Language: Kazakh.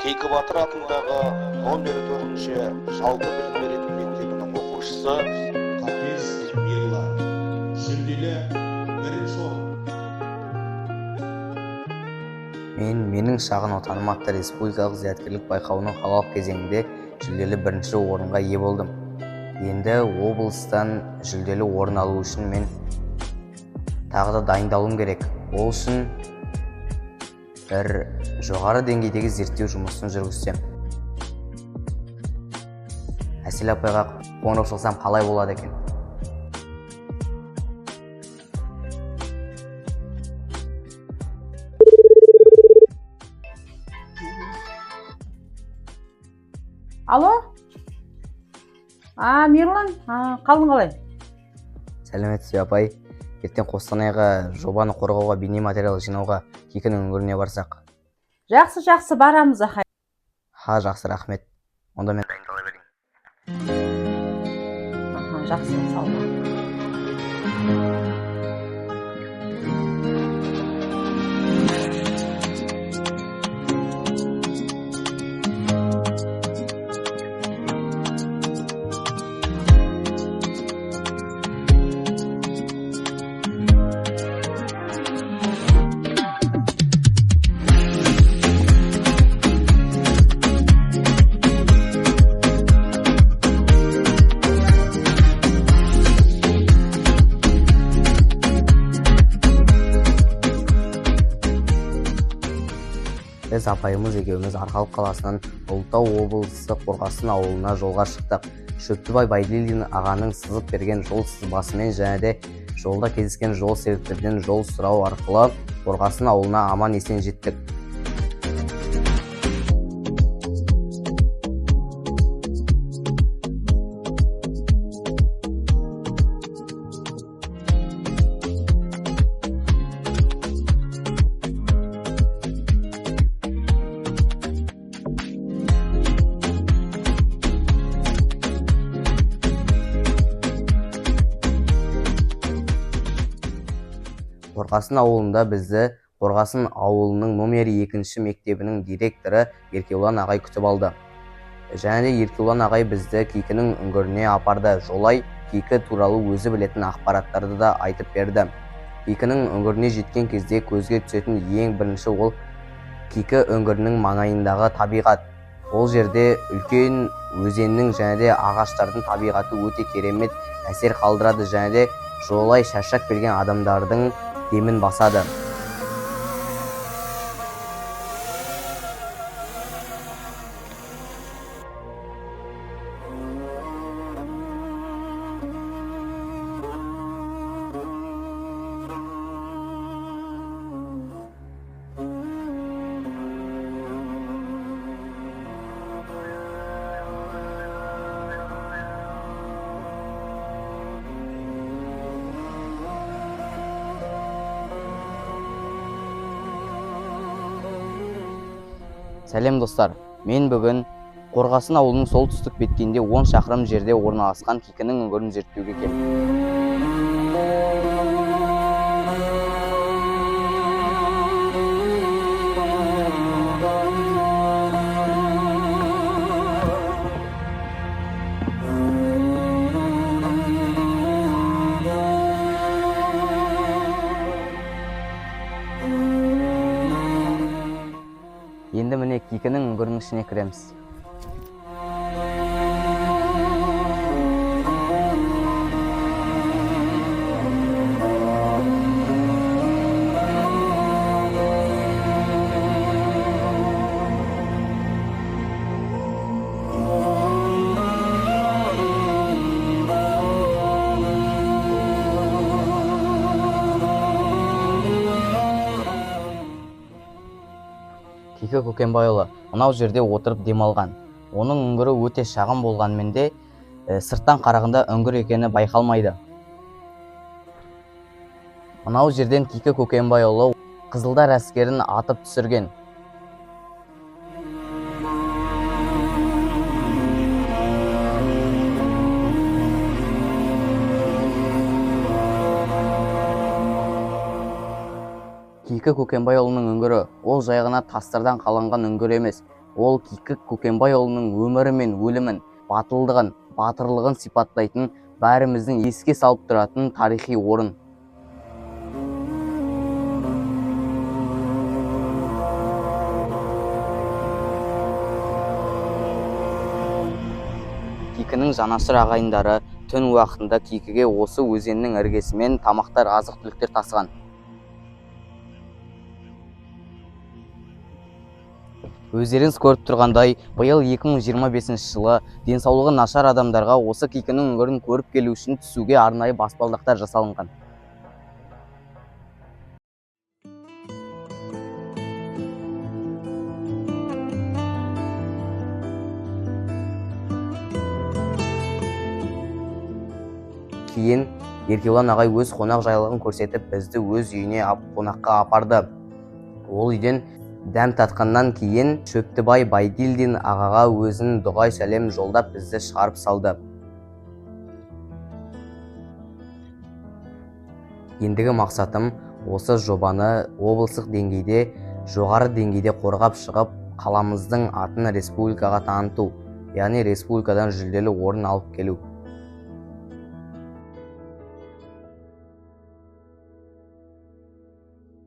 Кейкі Батыр атындағы 14-ші жалпы білім беретін мектебінің оқушысы Қапез Мирла, жүлделі бірінші орын. Менің шағын отаным атты республикалық зияткерлік байқауының қалалық кезеңінде жүлделі бірінші орынға ие болдым. Енді облыстан жүлделі орын алу үшін мен тағы да дайындалуым керек. Ол үшін бір жоғары деңгейдегі зерттеу жұмысын жүргізсем. Әсел апайға қоңырау шалсам қалай болады екен? Алло? Мирлан, қалың қалай? Сәлеметсіз бе апай? Ертең Қостанайға жобаны қорғауға бейнематериал жинауға Кейкінің өңіріне барсақ. Жақсы, барамыз ақай. Жақсы, рахмет. Онда мен дайындала берейін. Жақсы, сау бол. Біз апайымыз екеуміз Арқалық қаласынан Ұлытау облысы Қорғасын ауылына жолға шықтық. Шөптібай Байділдин ағаның сызып берген жол сызбасымен және де жолда кездескен жол серіктерден жол сұрау арқылы Қорғасын ауылына аман есен жеттік. Қорғасын ауылында бізді Қорғасын ауылының номер 2-ші мектебінің директоры Еркеулан ағай күтіп алды. Және де Еркеулан ағай бізді Кейкінің үңгіріне апарды. Жолай Кейкі туралы өзі білетін ақпараттарды да айтып берді. Кейкінің үңгіріне жеткен кезде көзге түсетін ең бірінші ол Кейкі үңгірінің маңайындағы табиғат. Ол жерде үлкен өзеннің және де ағаштардың табиғаты өте керемет әсер қалдырады және де жолай шаршап келген адамдардың демін басады. Сәлем достар, мен бүгін Қорғасын ауылының солтүстік беткейінде 10 шақырым жерде орналасқан Кейкінің үңгірін зерттеуге келдім. Енді міне Кейкінің үңгірінің ішіне кіреміз. Кейкі Көкенбайұлы мынау жерде отырып демалған. Оның үңгірі өте шағын болғанмен де сырттан қарағанда үңгір екені байқалмайды. Мынау жерден Кейкі Көкенбайұлы Қызылдар әскерін атып түсірген. Кейкі Көкенбайұлының үңгірі ол жай ғана тастардан қаланған үңгір емес. Ол Кикі Көкембайұлының өмірі мен өлімін, батылдығын, батырлығын сипаттайтын, бәріміздің еске салып тұратын тарихи орын. Кикінің жанашыр ағайындары түн уақытында Кикіге осы өзеннің іргесімен тамақтар, азық-түліктер тасыған. Өздеріңіз көріп тұрғандай, биыл 2025 жылы денсаулығы нашар адамдарға осы Кикінің үңгірін көріп келу үшін түсуге арнайы баспалдақтар жасалынған. Кейін Еркебұлан ағай өз қонақ жайлығын көрсетіп, бізді өз үйіне қонаққа апарды. Ол үйден дәм татқаннан кейін Шөптібай Байдилдин ағаға өзінің дұғай сәлем жолдап бізді шығарып салды. Ендігі мақсатым осы жобаны облыстық деңгейде, жоғары деңгейде қорғап шығып, қаламыздың атын республикаға таныту, яғни республикадан жүлделі орын алып келу.